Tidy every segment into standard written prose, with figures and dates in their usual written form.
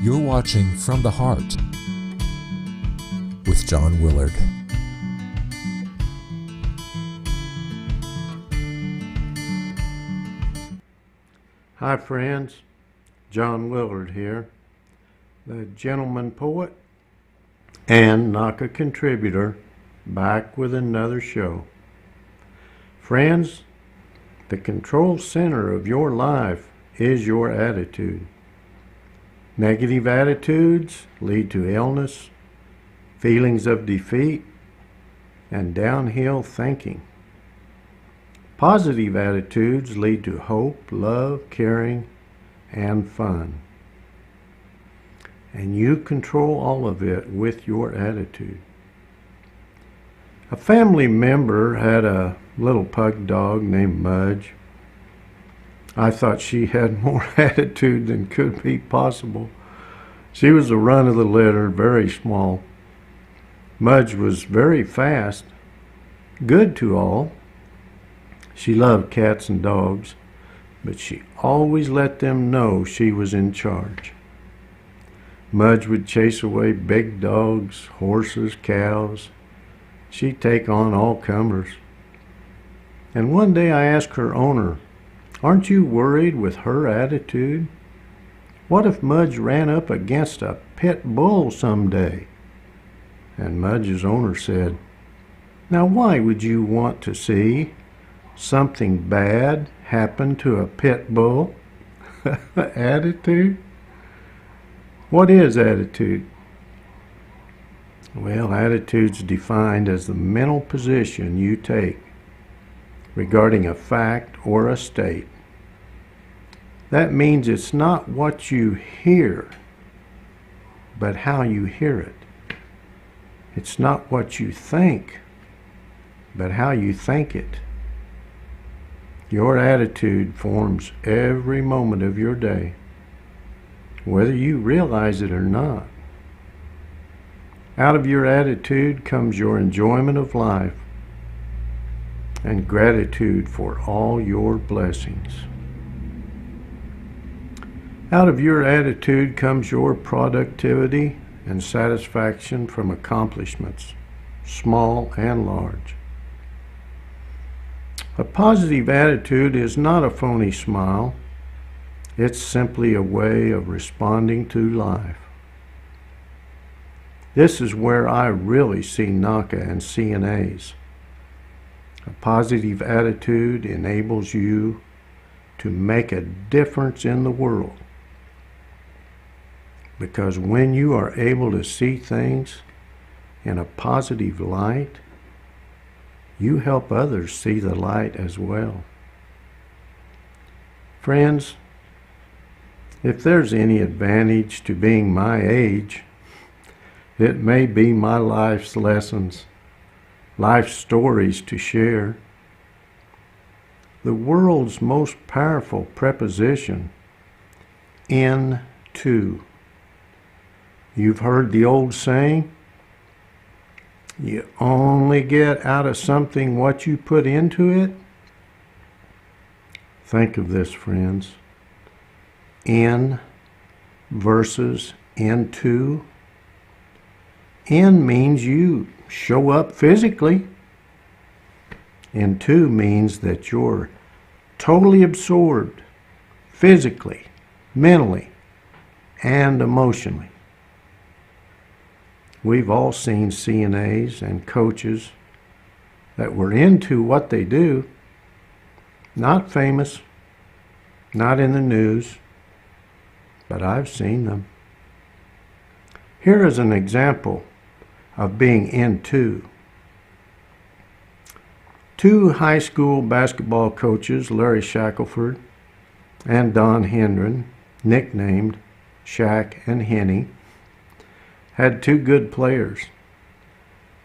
You're watching From the Heart with John Willard. Hi friends, John Willard here, the gentleman poet and NACA contributor, back with another show. Friends, the control center of your life is your attitude. Negative attitudes lead to illness, feelings of defeat, and downhill thinking. Positive attitudes lead to hope, love, caring, and fun. And you control all of it with your attitude. A family member had a little pug dog named Mudge. I thought she had more attitude than could be possible. She was a run of the litter, very small. Mudge was very fast, good to all. She loved cats and dogs, but she always let them know she was in charge. Mudge would chase away big dogs, horses, cows. She'd take on all comers. And one day I asked her owner, "Aren't you worried with her attitude? What if Mudge ran up against a pit bull someday?" And Mudge's owner said, "Now why would you want to see something bad happen to a pit bull?" Attitude? What is attitude? Well, attitude's defined as the mental position you take regarding a fact or a state. That means it's not what you hear, but how you hear it. It's not what you think, but how you think it. Your attitude forms every moment of your day, whether you realize it or not. Out of your attitude comes your enjoyment of life and gratitude for all your blessings. Out of your attitude comes your productivity and satisfaction from accomplishments, small and large. A positive attitude is not a phony smile. It's simply a way of responding to life. This is where I really see NACA and CNAs. A positive attitude enables you to make a difference in the world. Because when you are able to see things in a positive light, you help others see the light as well. Friends, if there's any advantage to being my age, it may be my life's lessons, life stories to share. The world's most powerful preposition, into. You've heard the old saying, you only get out of something what you put into it. Think of this, friends. In versus into. In means you show up physically. Into means that you're totally absorbed physically, mentally, and emotionally. We've all seen CNAs and coaches that were into what they do, not famous, not in the news, but I've seen them. Here is an example of being into. Two high school basketball coaches, Larry Shackelford and Don Hendren, nicknamed Shaq and Henny, had two good players.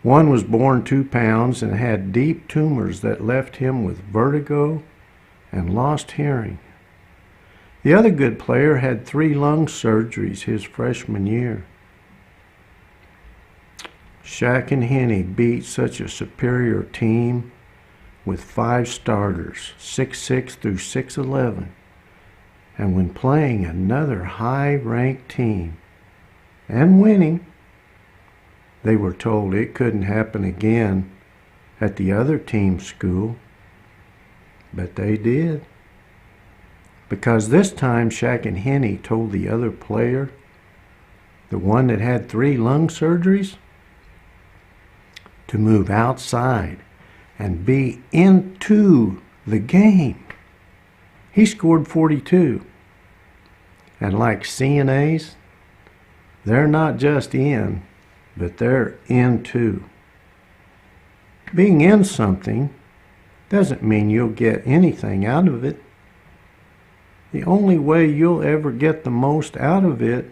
One was born 2 pounds and had deep tumors that left him with vertigo and lost hearing. The other good player had 3 lung surgeries his freshman year. Shaq and Henny beat such a superior team with 5 starters, 6'6" through 6'11", and when playing another high-ranked team, and winning. They were told it couldn't happen again at the other team's school, but they did. Because this time Shaq and Henny told the other player, the one that had 3 lung surgeries, to move outside and be into the game. He scored 42. And like CNAs, they're not just in, but they're into. Being in something doesn't mean you'll get anything out of it. The only way you'll ever get the most out of it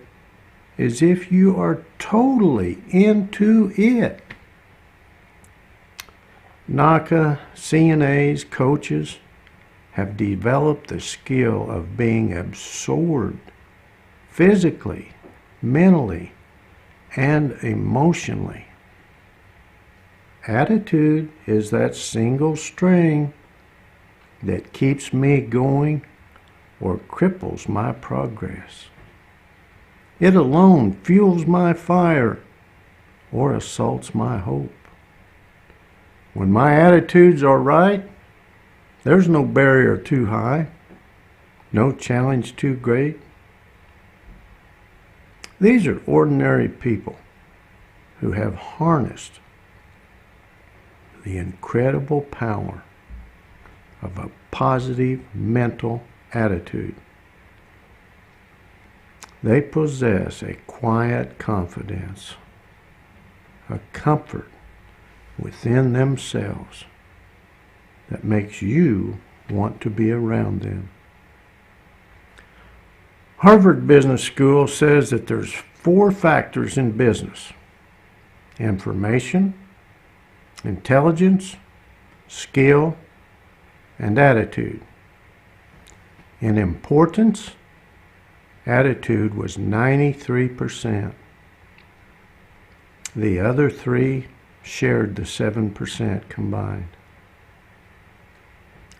is if you are totally into it. NACA, CNAs, coaches have developed the skill of being absorbed physically, mentally, and emotionally. Attitude is that single string that keeps me going or cripples my progress. It alone fuels my fire or assaults my hope. When my attitudes are right, there's no barrier too high, no challenge too great. These are ordinary people who have harnessed the incredible power of a positive mental attitude. They possess a quiet confidence, a comfort within themselves that makes you want to be around them. Harvard Business School says that there's 4 factors in business: information, intelligence, skill, and attitude. In importance, attitude was 93%. The other 3 shared the 7% combined.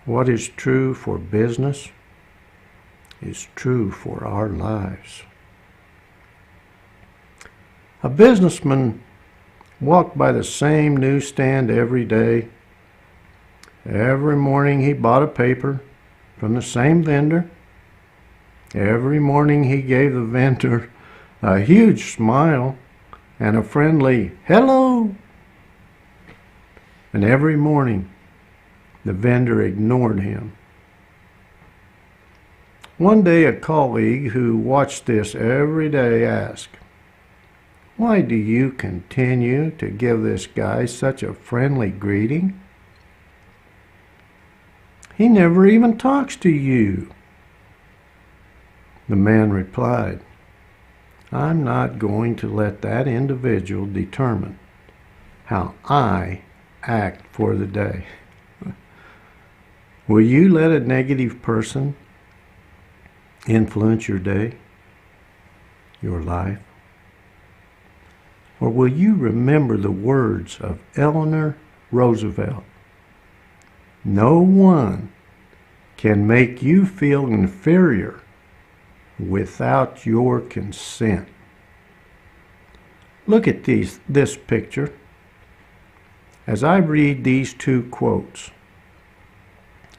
What is true for business is true for our lives. A businessman walked by the same newsstand every day. Every morning he bought a paper from the same vendor. Every morning he gave the vendor a huge smile and a friendly hello. And every morning the vendor ignored him. One day a colleague who watched this every day asked, "Why do you continue to give this guy such a friendly greeting? He never even talks to you." The man replied, "I'm not going to let that individual determine how I act for the day." Will you let a negative person influence your day, your life? Or will you remember the words of Eleanor Roosevelt? No one can make you feel inferior without your consent. Look at this picture. As I read these 2 quotes,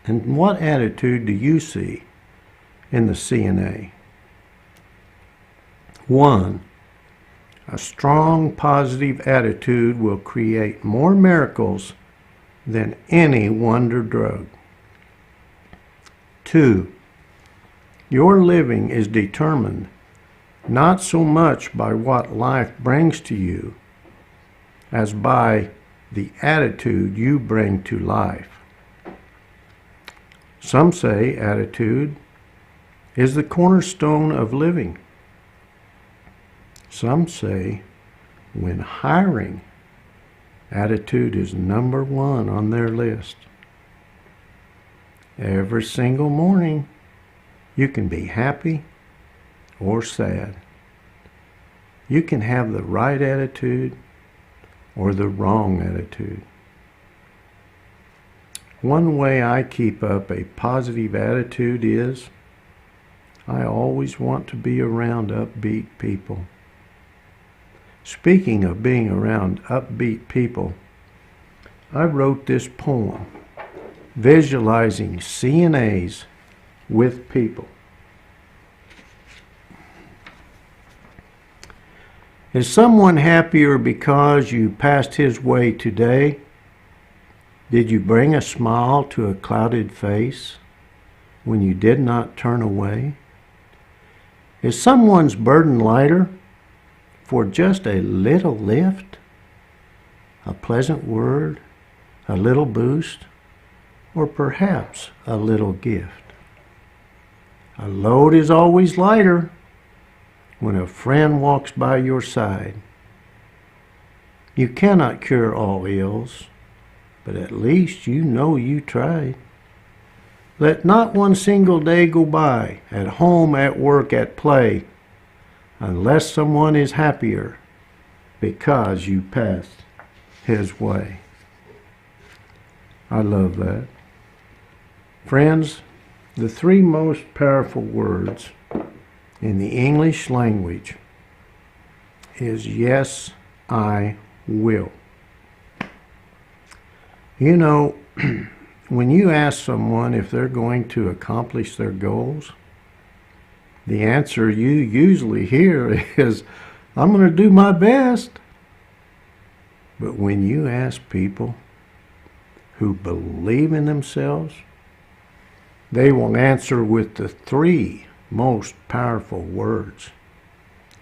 and what attitude do you see in the CNA? 1. A strong positive attitude will create more miracles than any wonder drug. 2. Your living is determined not so much by what life brings to you as by the attitude you bring to life. Some say attitude is the cornerstone of living. Some say when hiring, attitude is number 1 on their list. Every single morning, you can be happy or sad. You can have the right attitude or the wrong attitude. One way I keep up a positive attitude is I always want to be around upbeat people. Speaking of being around upbeat people, I wrote this poem visualizing CNAs with people. Is someone happier because you passed his way today? Did you bring a smile to a clouded face when you did not turn away? Is someone's burden lighter for just a little lift, a pleasant word, a little boost, or perhaps a little gift? A load is always lighter when a friend walks by your side. You cannot cure all ills, but at least you know you tried. Let not one single day go by, at home, at work, at play, unless someone is happier because you passed his way. I love that. Friends, the three most powerful words in the English language is yes, I will. You know, when you ask someone if they're going to accomplish their goals, the answer you usually hear is, I'm going to do my best. But when you ask people who believe in themselves, they will answer with the three most powerful words.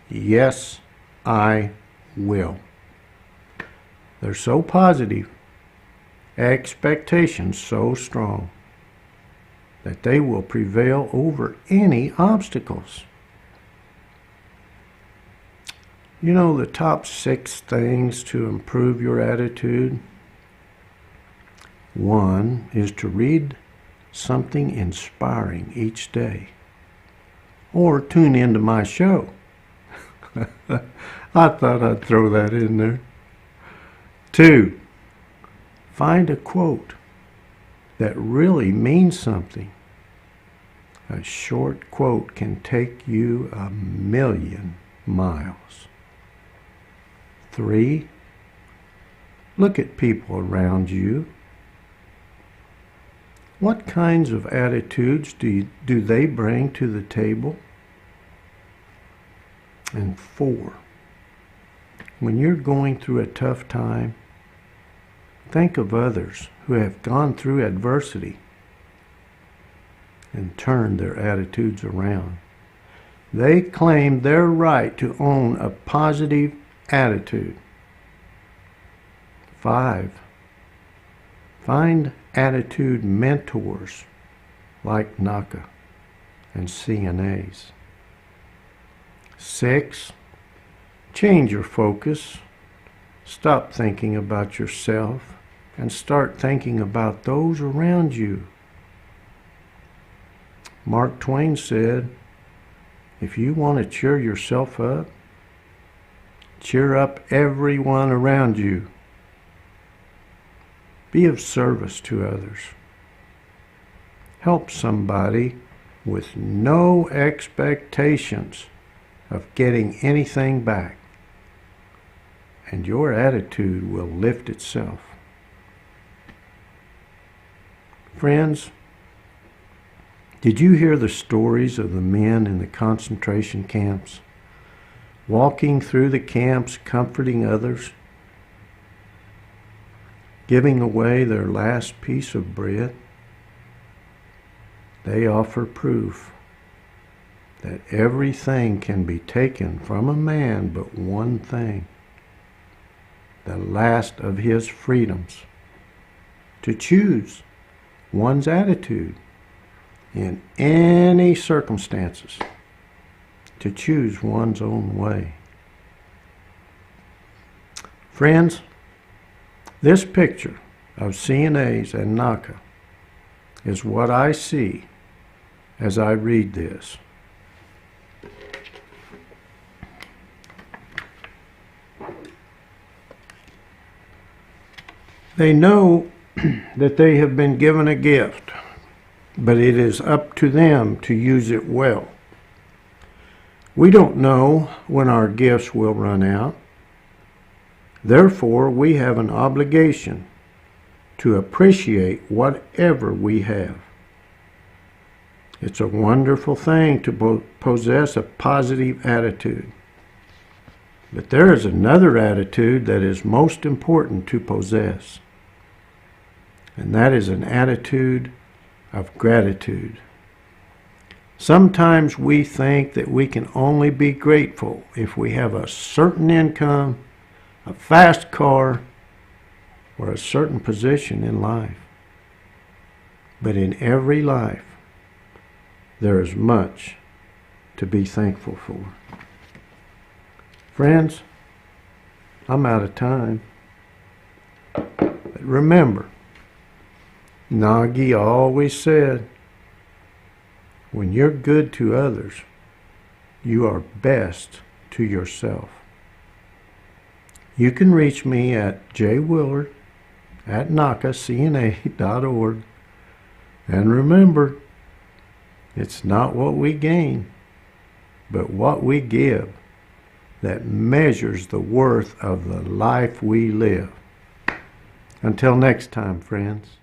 Yes, I will. They're so positive, expectations so strong, that they will prevail over any obstacles. You know the top 6 things to improve your attitude? 1 is to read something inspiring each day, or tune into my show. I thought I'd throw that in there. 2, find a quote that really means something. A short quote can take you 1,000,000 miles. 3, look at people around you. What kinds of attitudes do they bring to the table? And 4, when you're going through a tough time, think of others who have gone through adversity and turned their attitudes around. They claim their right to own a positive attitude. 5, find attitude mentors like NACA and CNAs. 6, change your focus. Stop thinking about yourself and start thinking about those around you. Mark Twain said, if you want to cheer yourself up, cheer up everyone around you. Be of service to others. Help somebody with no expectations of getting anything back, and your attitude will lift itself. Friends, did you hear the stories of the men in the concentration camps, walking through the camps, comforting others, giving away their last piece of bread? They offer proof that everything can be taken from a man but one thing, the last of his freedoms, to choose one's attitude in any circumstances, to choose one's own way. Friends, this picture of CNAs and NACA is what I see as I read this. They know that they have been given a gift, but it is up to them to use it well. We don't know when our gifts will run out, Therefore, we have an obligation to appreciate whatever we have. It's a wonderful thing to possess a positive attitude. But there is another attitude that is most important to possess, and that is an attitude of gratitude. Sometimes we think that we can only be grateful if we have a certain income, a fast car, or a certain position in life. But in every life, there is much to be thankful for. Friends, I'm out of time. But remember, Nagi always said, when you're good to others, you are best to yourself. You can reach me at jwillard@nakacna.org. And remember, it's not what we gain, but what we give that measures the worth of the life we live. Until next time, friends.